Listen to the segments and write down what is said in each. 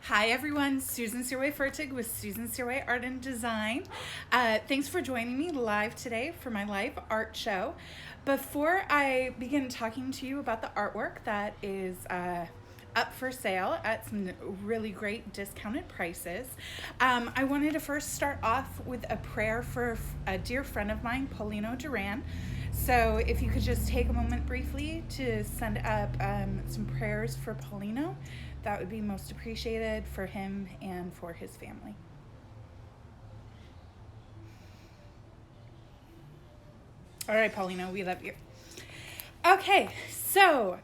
Hi everyone, Susan Sirway-Fertig with Susan Sirway Art and Design. Thanks for joining me live today for my live art show. Before I begin talking to you about the artwork that is up for sale at some really great discounted prices, I wanted to first start off with a prayer for a dear friend of mine, Paulino Duran. So if you could just take a moment briefly to send up some prayers for Paulino, that would be most appreciated for him and for his family. All right, Paulino, we love you. Okay, so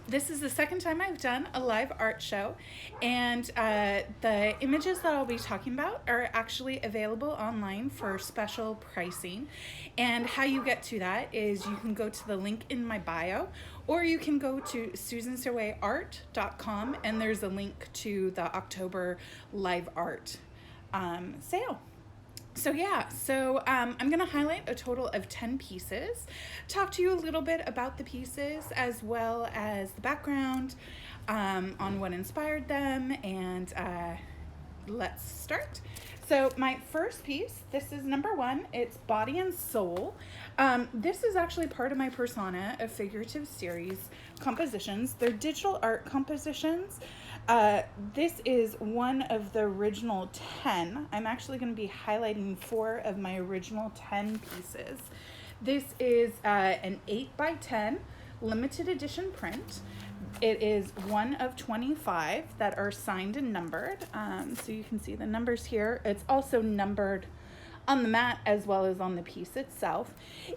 this is the second time I've done a live art show, and the images that I'll be talking about are actually available online for special pricing. And how you get to that is you can go to the link in my bio, or you can go to susansirwayart.com, and there's a link to the October live art sale. So I'm going to highlight a total of 10 pieces, talk to you a little bit about the pieces as well as the background on what inspired them, and let's start. So my first piece, this is number 1, it's Body and Soul. This is actually part of my Persona, a figurative series compositions. They're digital art compositions. This is one of the original 10. I'm actually going to be highlighting 4 of my original 10 pieces. This is an 8x10 limited edition print. It is one of 25 that are signed and numbered. So you can see the numbers here. It's also numbered on the mat as well as on the piece itself.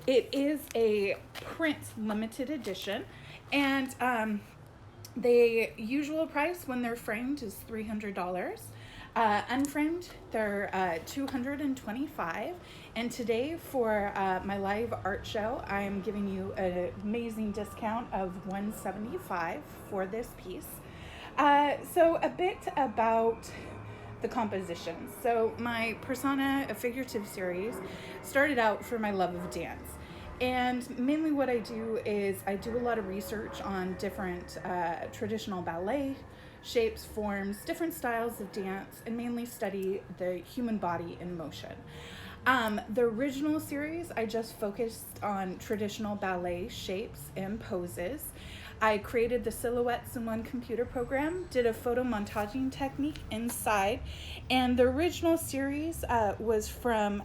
It is a print limited edition, and the usual price when they're framed is $300. Unframed, they're $225. And today for my live art show, I am giving you an amazing discount of $175 for this piece. So a bit about the compositions. So my Persona, a figurative series, started out for my love of dance. And mainly what I do is I do a lot of research on different traditional ballet shapes, forms, different styles of dance, and mainly study the human body in motion. The original series, I just focused on traditional ballet shapes and poses. I created the silhouettes in one computer program, did a photo montaging technique inside, and the original series was from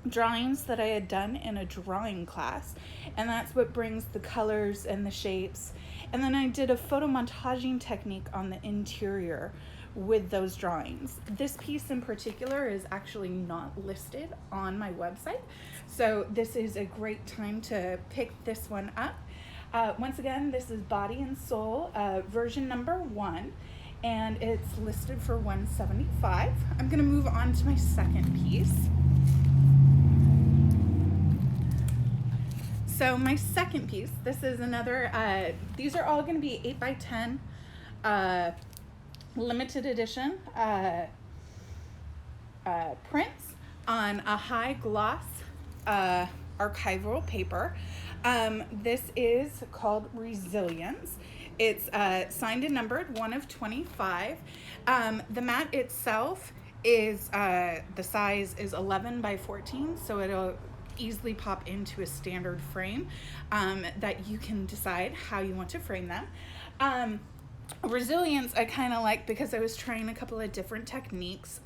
drawings that I had done in a drawing class, and that's what brings the colors and the shapes. And then I did a photo montaging technique on the interior with those drawings. This piece in particular is actually not listed on my website, so this is a great time to pick this one up. Once again, this is Body and Soul, version number 1, and it's listed for $175. I'm going to move on to my second piece. So my second piece, this is another, these are all going to be 8x10 limited edition prints on a high gloss archival paper. This is called Resilience. It's signed and numbered, one of 25. The mat itself is, the size is 11 by 14, so it'll easily pop into a standard frame that you can decide how you want to frame them. Resilience I kind of like because I was trying a couple of different techniques,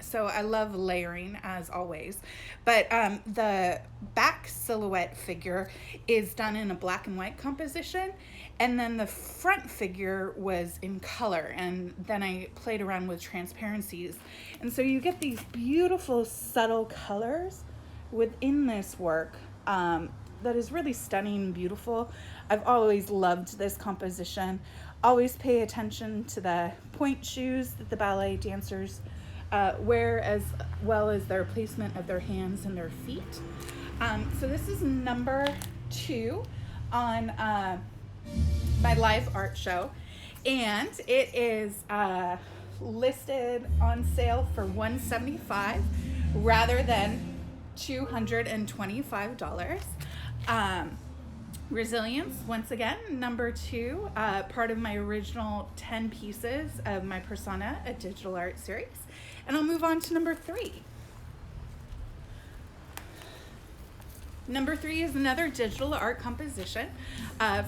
so I love layering as always, but the back silhouette figure is done in a black and white composition, and then the front figure was in color, and then I played around with transparencies, and so you get these beautiful subtle colors within this work that is really stunning and beautiful. I've always loved this composition. Always pay attention to the point shoes that the ballet dancers wear, as well as their placement of their hands and their feet. So this is number 2 on my live art show, and it is listed on sale for $175 rather than $225. Resilience, once again, number 2, part of my original 10 pieces of my Persona, a digital art series. And I'll move on to number 3. Number 3 is another digital art composition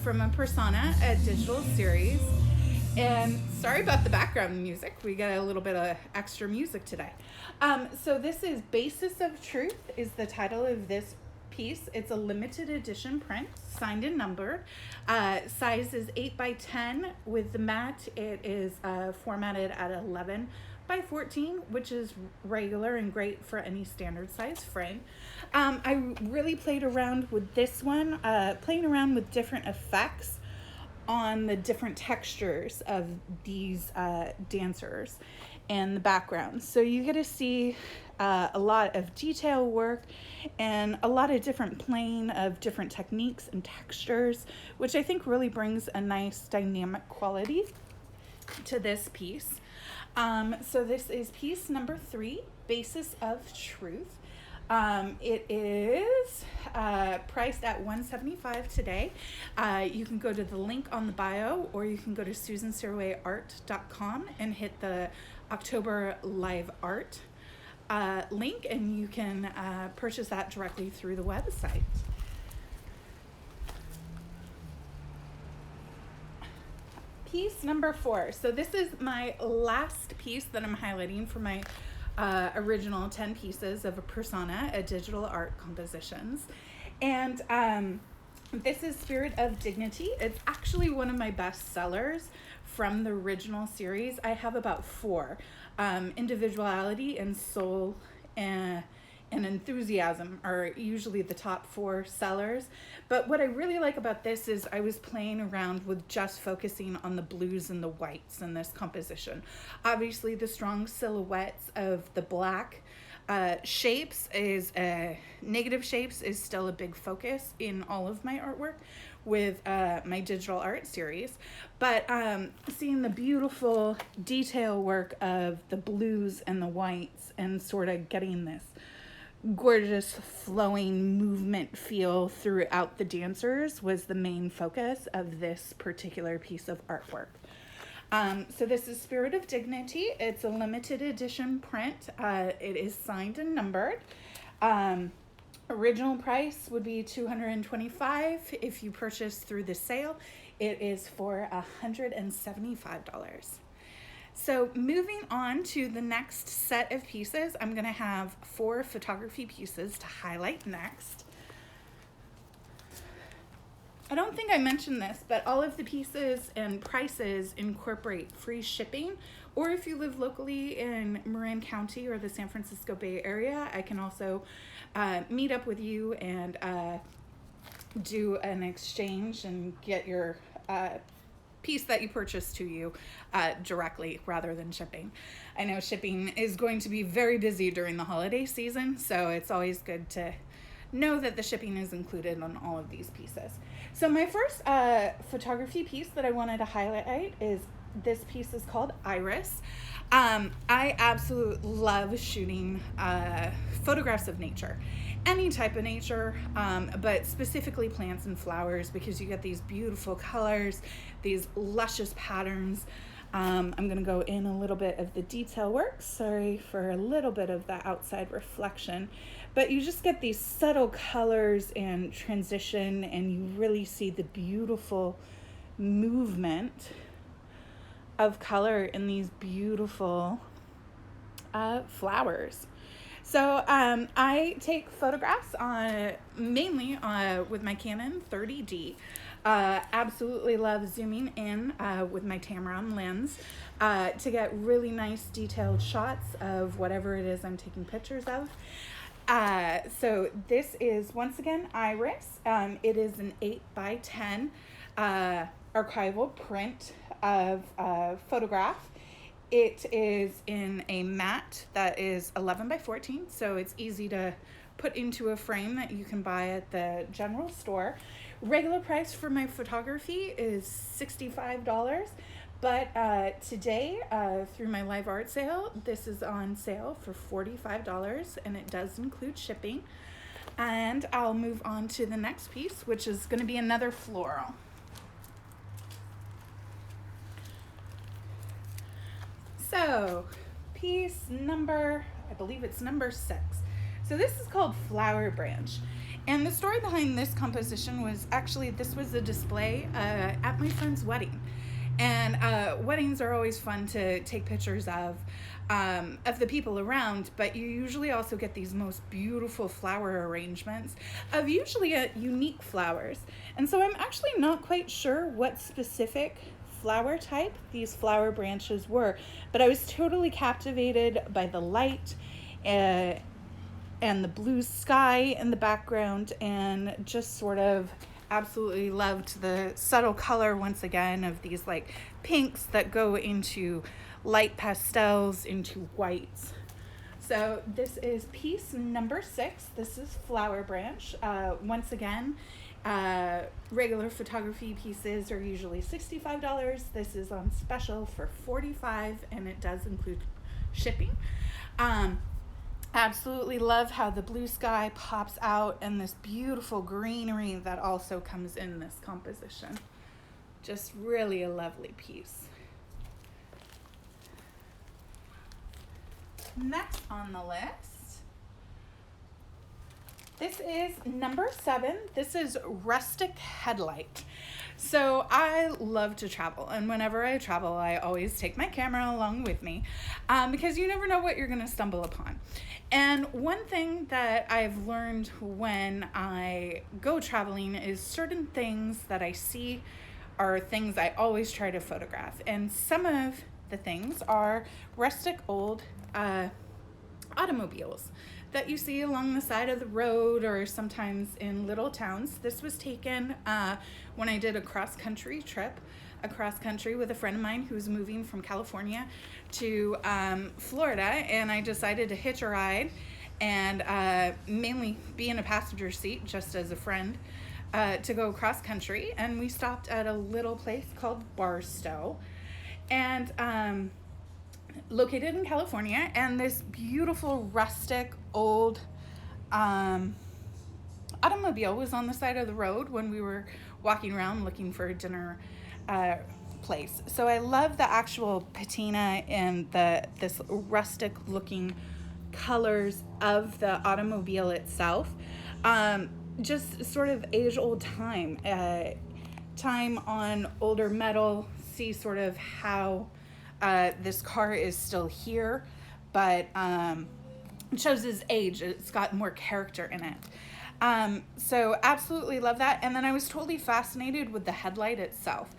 from a Persona, a digital series. And sorry about the background music. We got a little bit of extra music today. So this is Basis of Truth is the title of this piece. It's a limited edition print, signed and numbered. Size is 8 by 10. With the mat, it is formatted at 11 by 14, which is regular and great for any standard size frame. I really played around with this one, playing around with different effects on the different textures of these dancers and the background. So you get to see a lot of detail work and a lot of different playing of different techniques and textures, which I think really brings a nice dynamic quality to this piece. So this is piece number 3, Basis of Truth. It is priced at $175 today. You can go to the link on the bio, or you can go to susansirawayart.com and hit the October Live Art link, and you can purchase that directly through the website. Piece number 4. So this is my last piece that I'm highlighting for my original 10 pieces of a Persona, a digital art compositions. And this is Spirit of Dignity. It's actually one of my best sellers from the original series. I have about 4. Individuality and Soul and Enthusiasm are usually the top 4 sellers. But what I really like about this is I was playing around with just focusing on the blues and the whites in this composition. Obviously, the strong silhouettes of the black shapes is negative shapes is still a big focus in all of my artwork with my digital art series, but seeing the beautiful detail work of the blues and the whites and sort of getting this gorgeous flowing movement feel throughout the dancers was the main focus of this particular piece of artwork. So this is Spirit of Dignity. It's a limited edition print. It is signed and numbered. Original price would be $225. If you purchase through the sale, it is for $175. So moving on to the next set of pieces, I'm going to have 4 photography pieces to highlight next. I don't think I mentioned this, but all of the pieces and prices incorporate free shipping, or if you live locally in Marin County or the San Francisco Bay Area, I can also meet up with you and do an exchange and get your piece that you purchased to you directly rather than shipping. I know shipping is going to be very busy during the holiday season, so it's always good to know that the shipping is included on all of these pieces. So my first photography piece that I wanted to highlight is this piece is called Iris. I absolutely love shooting photographs of nature, any type of nature, but specifically plants and flowers, because you get these beautiful colors, these luscious patterns. I'm going to go in a little bit of the detail work. Sorry for a little bit of the outside reflection, but you just get these subtle colors and transition, and you really see the beautiful movement of color in these beautiful flowers. So I take photographs mainly with my Canon 30D. Absolutely love zooming in with my Tamron lens to get really nice detailed shots of whatever it is I'm taking pictures of. So this is, once again, Iris. It is an 8 by 10 archival print of photograph. It is in a matte that is 11 by 14, so it's easy to put into a frame that you can buy at the general store. Regular price for my photography is $65, but today through my live art sale, this is on sale for $45, and it does include shipping. And I'll move on to the next piece, which is going to be another floral. So, piece number, I believe it's number 6. So this is called Flower Branch. And the story behind this composition was actually, this was a display at my friend's wedding. And weddings are always fun to take pictures of the people around, but you usually also get these most beautiful flower arrangements of usually unique flowers. And so I'm actually not quite sure what specific flower type these flower branches were, but I was totally captivated by the light and the blue sky in the background, and just sort of absolutely loved the subtle color once again of these like pinks that go into light pastels into whites. So this is piece number 6. This is Flower Branch. Once again, regular photography pieces are usually $65. This is on special for $45, and it does include shipping. Absolutely love how the blue sky pops out and this beautiful greenery that also comes in this composition. Just really a lovely piece. Next on the list, this is number 7. This is Rustic Headlight. So I love to travel, and whenever I travel, I always take my camera along with me because you never know what you're going to stumble upon. And one thing that I've learned when I go traveling is certain things that I see are things I always try to photograph. And some of the things are rustic old automobiles that you see along the side of the road or sometimes in little towns. This was taken when I did a cross-country trip across country with a friend of mine who was moving from California to Florida, and I decided to hitch a ride and mainly be in a passenger seat just as a friend to go cross country. And we stopped at a little place called Barstow, and located in California, and this beautiful rustic old automobile was on the side of the road when we were walking around looking for a dinner place. So I love the actual patina and this rustic looking colors of the automobile itself. Just sort of age old time on older metal. See sort of how this car is still here, but it shows his age. It's got more character in it. So absolutely love that. And then I was totally fascinated with the headlight itself.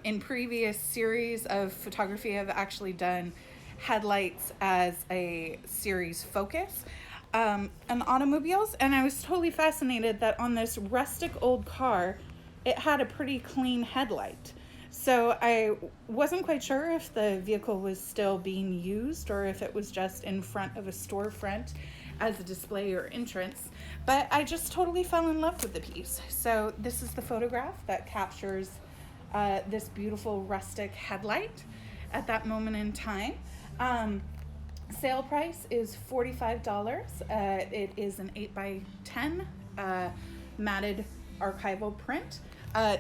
In previous series of photography, I've actually done headlights as a series focus on automobiles. And I was totally fascinated that on this rustic old car, it had a pretty clean headlight. So I wasn't quite sure if the vehicle was still being used or if it was just in front of a storefront as a display or entrance, but I just totally fell in love with the piece. So this is the photograph that captures this beautiful rustic headlight at that moment in time. Sale price is $45. It is an 8x10 matted archival print.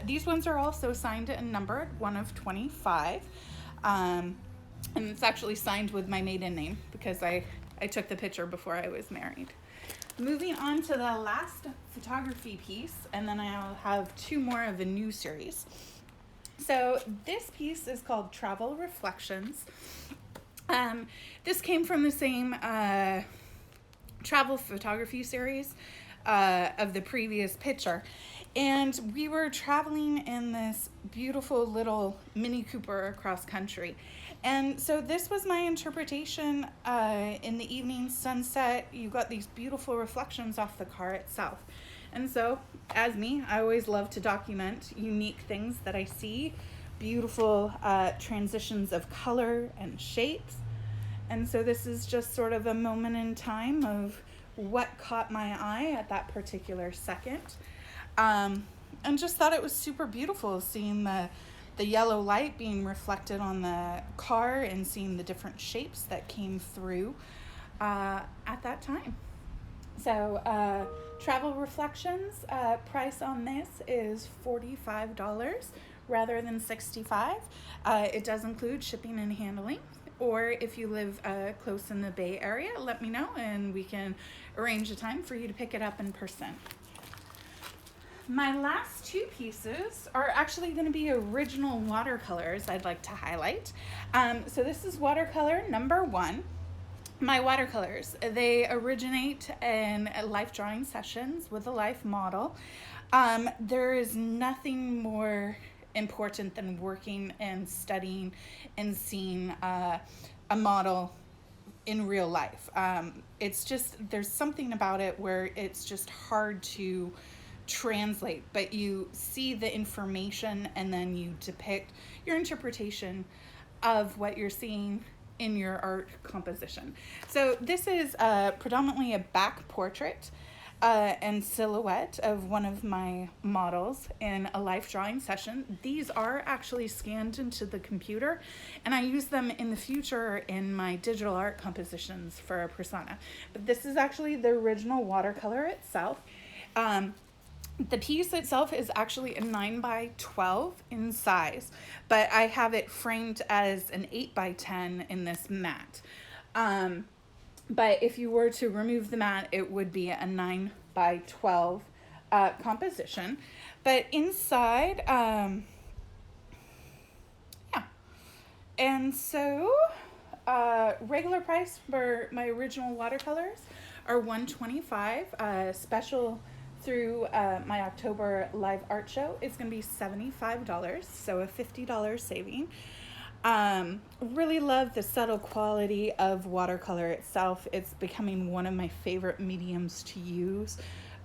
These ones are also signed and numbered, 1 of 25. And it's actually signed with my maiden name because I took the picture before I was married. Moving on to the last photography piece, and then I'll have 2 more of a new series. So this piece is called Travel Reflections. This came from the same travel photography series of the previous picture. And we were traveling in this beautiful little Mini Cooper across country. And so this was my interpretation. In the evening sunset, you got these beautiful reflections off the car itself. And so, as me, I always love to document unique things that I see, beautiful transitions of color and shapes. And so this is just sort of a moment in time of what caught my eye at that particular second. And just thought it was super beautiful seeing the yellow light being reflected on the car and seeing the different shapes that came through at that time. So Travel Reflections, price on this is $45 rather than $65. It does include shipping and handling. Or if you live close in the Bay Area, let me know and we can arrange a time for you to pick it up in person. My last two pieces are actually going to be original watercolors I'd like to highlight. So this is watercolor number 1. My watercolors, they originate in life drawing sessions with a life model. There is nothing more important than working and studying and seeing a model in real life. It's just, there's something about it where it's just hard to translate, but you see the information and then you depict your interpretation of what you're seeing in your art composition. So this is predominantly a back portrait and silhouette of one of my models in a life drawing session. These are actually scanned into the computer and I use them in the future in my digital art compositions for a persona. But this is actually the original watercolor itself. The piece itself is actually a 9x12 in size, but I have it framed as an 8x10 in this mat. But if you were to remove the mat, it would be a 9x12 composition. But inside, yeah. And so regular price for my original watercolors are $125. Special through my October live art show is going to be $75, so a $50 saving. Really love the subtle quality of watercolor itself. It's becoming one of my favorite mediums to use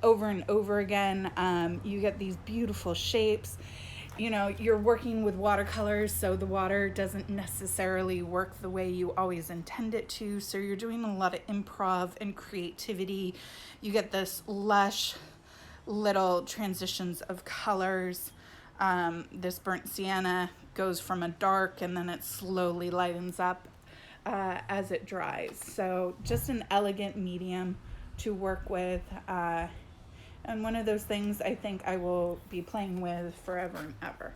over and over again. You get these beautiful shapes. You know, you're working with watercolors, so the water doesn't necessarily work the way you always intend it to, so you're doing a lot of improv and creativity. You get this lush little transitions of colors. This burnt sienna goes from a dark and then it slowly lightens up as it dries. So just an elegant medium to work with, and one of those things I think I will be playing with forever and ever.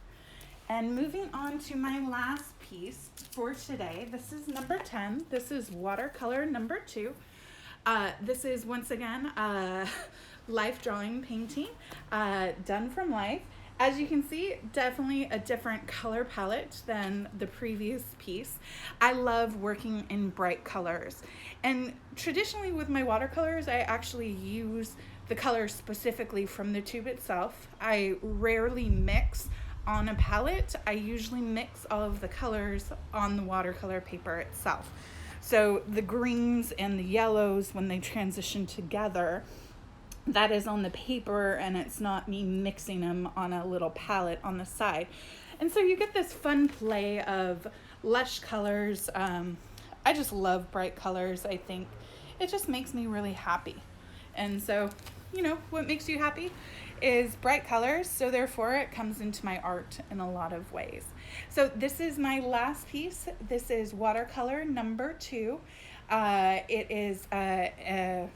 And moving on to my last piece for today, this is number 10. This is watercolor number 2. This is once again life drawing painting done from life. As you can see, definitely a different color palette than the previous piece. I love working in bright colors, and traditionally with my watercolors I actually use the colors specifically from the tube itself. I rarely mix on a palette. I usually mix all of the colors on the watercolor paper itself. So the greens and the yellows, when they transition together, that is on the paper and it's not me mixing them on a little palette on the side. And so you get this fun play of lush colors. I just love bright colors. I think it just makes me really happy. And so, you know, what makes you happy is bright colors. So therefore it comes into my art in a lot of ways. So this is my last piece. This is watercolor number 2. It is a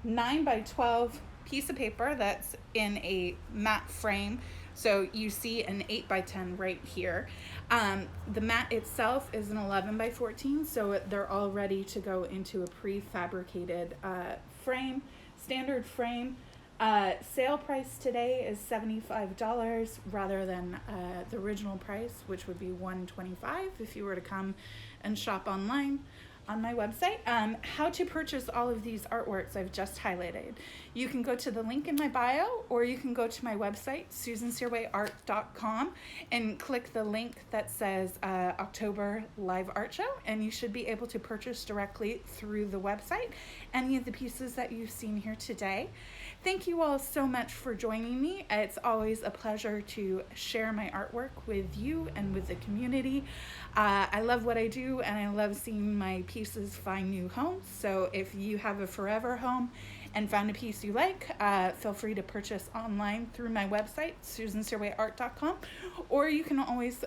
9x12 piece of paper that's in a matte frame. So you see an 8x10 right here. The mat itself is an 11x14, so they're all ready to go into a prefabricated frame, standard frame. Sale price today is $75 rather than the original price, which would be $125 if you were to come and shop online on my website. How to purchase all of these artworks I've just highlighted. You can go to the link in my bio, or you can go to my website, susansearwayart.com, and click the link that says October Live Art Show, and you should be able to purchase directly through the website any of the pieces that you've seen here today. Thank you all so much for joining me. It's always a pleasure to share my artwork with you and with the community. I love what I do, and I love seeing my pieces find new homes. So if you have a forever home and found a piece you like, feel free to purchase online through my website, susanstairwayart.com, or you can always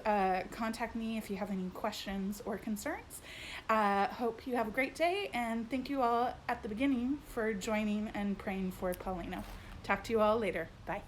contact me if you have any questions or concerns. Hope you have a great day, and thank you all at the beginning for joining and praying for Paulina. Talk to you all later. Bye.